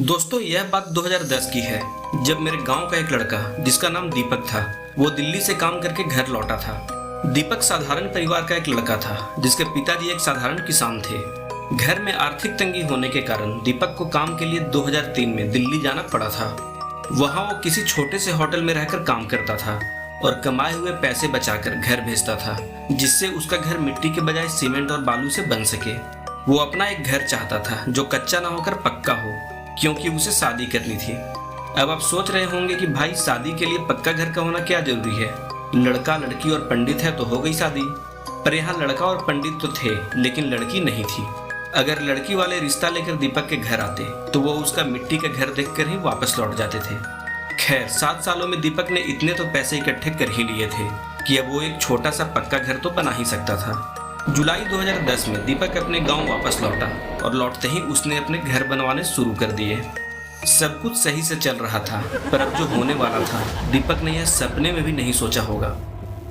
दोस्तों यह बात 2010 की है, जब मेरे गांव का एक लड़का जिसका नाम दीपक था वो दिल्ली से काम करके घर लौटा था। दीपक साधारण परिवार का एक लड़का था जिसके पिताजी एक साधारण किसान थे। घर में आर्थिक तंगी होने के कारण दीपक को काम के लिए 2003 में दिल्ली जाना पड़ा था। वहां वो किसी छोटे से होटल में रहकर काम करता था और कमाए हुए पैसे बचाकर घर भेजता था, जिससे उसका घर मिट्टी के बजाय सीमेंट और बालू से बन सके। वो अपना एक घर चाहता था जो कच्चा ना होकर पक्का हो, क्योंकि उसे शादी करनी थी। अब आप सोच रहे होंगे कि भाई शादी के लिए पक्का घर का होना क्या जरूरी है, लड़का लड़की और पंडित है तो हो गई शादी। पर यहाँ लड़का और पंडित तो थे लेकिन लड़की नहीं थी। अगर लड़की वाले रिश्ता लेकर दीपक के घर आते तो वो उसका मिट्टी का घर देखकर ही वापस लौट जाते थे। खैर 7 सालों में दीपक ने इतने तो पैसे इकट्ठे कर ही लिए थे कि अब वो एक छोटा सा पक्का घर तो बना ही सकता था। जुलाई 2010 में दीपक अपने गांव वापस लौटा और लौटते ही उसने अपने घर बनवाने शुरू कर दिए। सब कुछ सही से चल रहा था, पर अब जो होने वाला था दीपक ने यह सपने में भी नहीं सोचा होगा।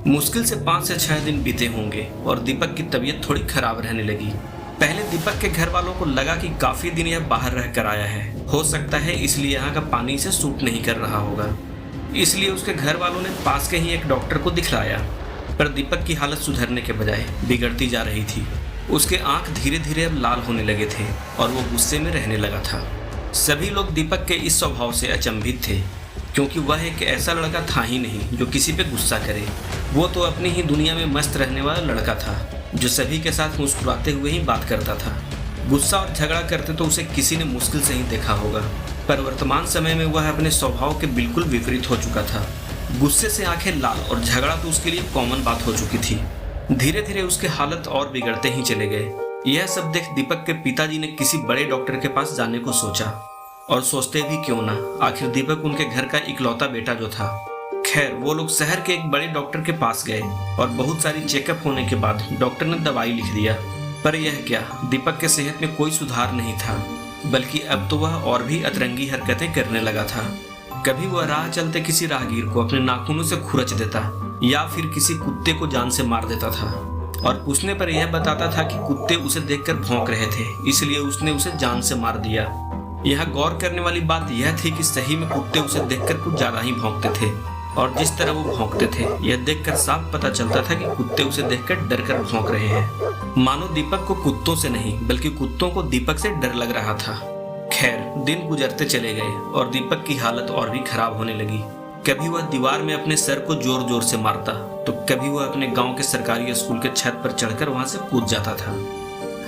मुश्किल से 5 से 6 दिन बीते होंगे और दीपक की तबीयत थोड़ी खराब रहने लगी। पहले दीपक के घर वालों को लगा कि काफी दिन यह बाहर रह कर आया है, हो सकता है इसलिए यहाँ का पानी से सूट नहीं कर रहा होगा। इसलिए उसके घर वालों ने पास के ही एक डॉक्टर को दिखलाया, पर दीपक की हालत सुधरने के बजाय बिगड़ती जा रही थी। उसके आंख धीरे धीरे अब लाल होने लगे थे और वो गुस्से में रहने लगा था। सभी लोग दीपक के इस स्वभाव से अचंभित थे, क्योंकि वह एक ऐसा लड़का था ही नहीं जो किसी पे गुस्सा करे। वो तो अपनी ही दुनिया में मस्त रहने वाला लड़का था जो सभी के साथ मुस्कुराते हुए ही बात करता था। गुस्सा और झगड़ा करते तो उसे किसी ने मुश्किल से ही देखा होगा, पर वर्तमान समय में वह अपने स्वभाव के बिल्कुल विपरीत हो चुका था। गुस्से से आंखें लाल और झगड़ा तो उसके लिए कॉमन बात हो चुकी थी। धीरे धीरे उसके हालत और बिगड़ते ही चले गए। यह सब देख दीपक के पिताजी ने किसी बड़े डॉक्टर के पास जाने को सोचा, और सोचते भी क्यों ना, आखिर दीपक उनके घर का इकलौता बेटा जो था। खैर वो लोग शहर के एक बड़े डॉक्टर के पास गए और बहुत सारी चेकअप होने के बाद डॉक्टर ने दवाई लिख दिया। पर यह क्या, दीपक के सेहत में कोई सुधार नहीं था, बल्कि अब तो वह और भी अतरंगी हरकतें करने लगा था। कभी वह राह चलते किसी राहगीर को अपने नाखूनों से खुरच देता या फिर किसी कुत्ते को जान से मार देता था, और पूछने पर यह बताता था कि कुत्ते उसे देखकर भौंक रहे थे, इसलिए उसने उसे जान से मार दिया। यह गौर करने वाली बात यह थी कि सही में कुत्ते उसे देखकर कुछ ज्यादा ही भौंकते थे, और जिस तरह वो भौंकते थे यह देखकर साफ पता चलता था कि कुत्ते उसे देखकर डर कर भौंक रहे हैं। मानो दीपक को कुत्तों से नहीं बल्कि कुत्तों को दीपक से डर लग रहा था। खैर दिन गुजरते चले गए और दीपक की हालत और भी खराब होने लगी। कभी वह दीवार में अपने सर को जोर जोर से मारता तो कभी वह अपने गांव के सरकारी स्कूल के छत पर चढ़कर वहां से कूद जाता था।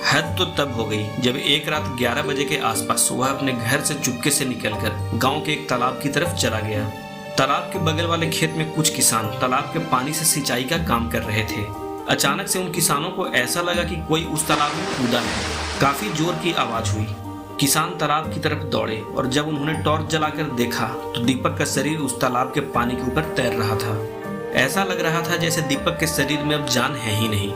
हद तो तब हो गई जब एक रात 11 बजे के आसपास वह अपने घर से चुपके से निकलकर गांव के एक तालाब की तरफ चला गया। तालाब के बगल वाले खेत में कुछ किसान तालाब के पानी से सिंचाई का काम कर रहे थे। अचानक से उन किसानों को ऐसा लगा कि कोई उस तालाब में कूदा है। काफी जोर की आवाज हुई। किसान तालाब की तरफ दौड़े और जब उन्होंने टॉर्च जलाकर देखा तो दीपक का शरीर उस तालाब के पानी के ऊपर तैर रहा था। ऐसा लग रहा था जैसे दीपक के शरीर में अब जान है ही नहीं।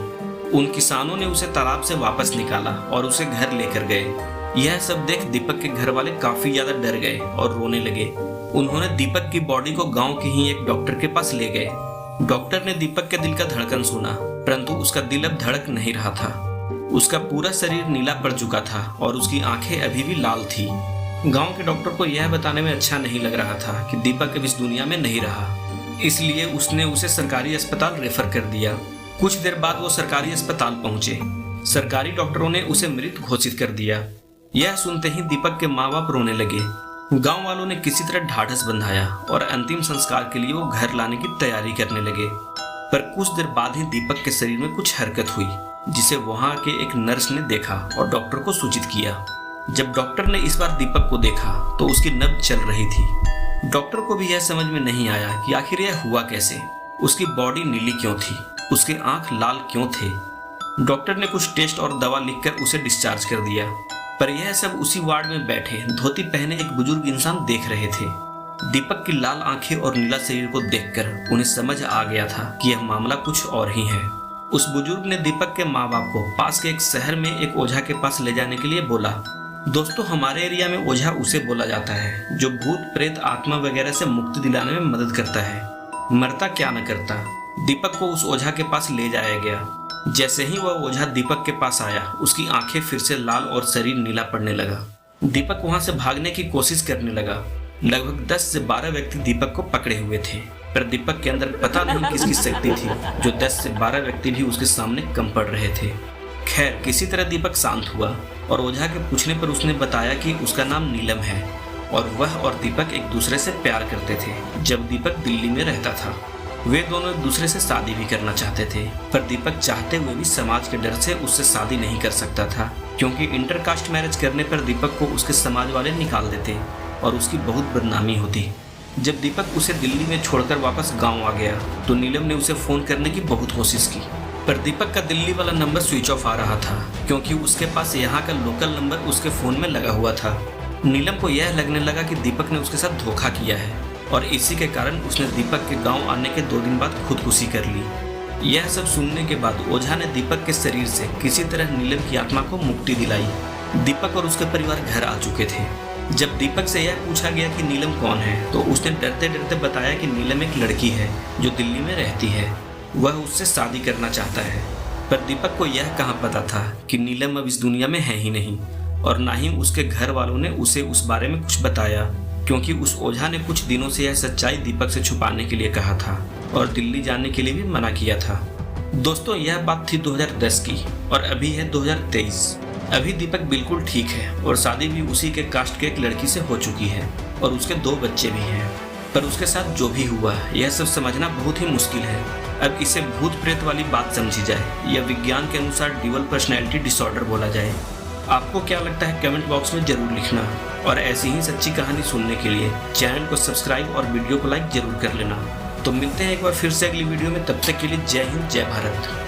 उन किसानों ने उसे तालाब से वापस निकाला और उसे घर लेकर गए। यह सब देख दीपक के घर वाले काफी ज्यादा डर गए और रोने लगे। उन्होंने दीपक की बॉडी को गांव के ही एक डॉक्टर के पास ले गए। डॉक्टर ने दीपक के दिल का धड़कन सुना, परंतु उसका दिल अब धड़क नहीं रहा था। उसका पूरा शरीर नीला पड़ चुका था और उसकी आंखें अभी भी लाल थी। गांव के डॉक्टर को यह बताने में अच्छा नहीं लग रहा था कि दीपक अब इस दुनिया में नहीं रहा, इसलिए उसने उसे सरकारी अस्पताल रेफर कर दिया। कुछ देर बाद वो सरकारी अस्पताल पहुंचे। सरकारी डॉक्टरों ने उसे मृत घोषित कर दिया। यह सुनते ही दीपक के माँ बाप रोने लगे। गांव वालों ने किसी तरह ढाढ़स बंधाया और अंतिम संस्कार के लिए वो घर लाने की तैयारी करने लगे। पर कुछ देर बाद ही दीपक के शरीर में कुछ हरकत हुई, जिसे वहां के एक नर्स ने देखा और डॉक्टर को सूचित किया। जब डॉक्टर ने इस बार दीपक को देखा तो उसकी नब्ज चल रही थी। डॉक्टर को भी यह समझ में नहीं आया कि आखिर यह हुआ कैसे। उसकी बॉडी नीली क्यों थी, उसके आंख लाल क्यों थे। डॉक्टर ने कुछ टेस्ट और दवा लिखकर उसे डिस्चार्ज कर दिया। पर यह सब उसी वार्ड में बैठे धोती पहने एक बुजुर्ग इंसान देख रहे थे। दीपक की लाल आंखें और नीला शरीर को देखकर उन्हें समझ आ गया था कि यह मामला कुछ और ही है। उस बुजुर्ग ने दीपक के माँ बाप को पास के एक शहर में एक ओझा के पास ले जाने के लिए बोला। दोस्तों हमारे एरिया में ओझा उसे बोला जाता है जो भूत प्रेत आत्मा वगैरह से मुक्ति दिलाने में मदद करता है, मरता क्या न करता। दीपक को उस ओझा के पास ले जाया गया। जैसे ही वह ओझा दीपक के पास आया उसकी आंखें फिर से लाल और शरीर नीला पड़ने लगा। दीपक वहां से भागने की कोशिश करने लगा। लगभग 10 से 12 व्यक्ति दीपक को पकड़े हुए थे, पर दीपक के अंदर पता नहीं किसकी शक्ति थी जो 10 से 12 व्यक्ति भी उसके सामने कम पड़ रहे थे। खैर, किसी तरह दीपक शांत हुआ और ओझा के पूछने पर उसने बताया कि उसका नाम नीलम है और वह और दीपक एक दूसरे से प्यार करते थे जब दीपक दिल्ली में रहता था। वे दोनों एक दूसरे से शादी भी करना चाहते थे, पर दीपक चाहते हुए भी समाज के डर से उससे शादी नहीं कर सकता था, क्योंकि इंटरकास्ट मैरिज करने पर दीपक को उसके समाज वाले निकाल देते और उसकी बहुत बदनामी होती। जब दीपक उसे दिल्ली में छोड़कर वापस गाँव आ गया तो नीलम ने उसे फोन करने की बहुत कोशिश की, पर दीपक का दिल्ली वाला नंबर स्विच ऑफ आ रहा था, क्योंकि उसके पास यहाँ का लोकल नंबर उसके फोन में लगा हुआ था। नीलम को यह लगने लगा कि दीपक ने उसके साथ धोखा किया है और इसी के कारण उसने दीपक के गांव आने के 2 दिन बाद खुदकुशी कर ली। यह सब सुनने के बाद ओझा ने दीपक के शरीर से किसी तरह नीलम की आत्मा को मुक्ति दिलाई। दीपक और उसके परिवार घर आ चुके थे। जब दीपक से यह पूछा गया कि नीलम कौन है तो उसने डरते डरते बताया कि नीलम एक लड़की है जो दिल्ली में रहती है, वह उससे शादी करना चाहता है। पर दीपक को यह कहाँ पता था कि नीलम अब इस दुनिया में है ही नहीं, और ना ही उसके घर वालों ने उसे उस बारे में कुछ बताया, क्योंकि उस ओझा ने कुछ दिनों से यह सच्चाई दीपक से छुपाने के लिए कहा था और दिल्ली जाने के लिए भी मना किया था। दोस्तों, यह बात थी 2010 की और अभी है 2023। अभी दीपक बिल्कुल ठीक है और शादी भी उसी के कास्ट के एक लड़की से हो चुकी है और उसके 2 बच्चे भी हैं। पर उसके साथ जो भी हुआ यह सब समझना बहुत ही मुश्किल है। अब इसे भूत प्रेत वाली बात समझी जाए या विज्ञान के अनुसार ड्यूअल पर्सनैलिटी डिसऑर्डर बोला जाए। आपको क्या लगता है कमेंट बॉक्स में जरूर लिखना, और ऐसी ही सच्ची कहानी सुनने के लिए चैनल को सब्सक्राइब और वीडियो को लाइक जरूर कर लेना। तो मिलते हैं एक बार फिर से अगली वीडियो में, तब तक के लिए जय हिंद, जय भारत।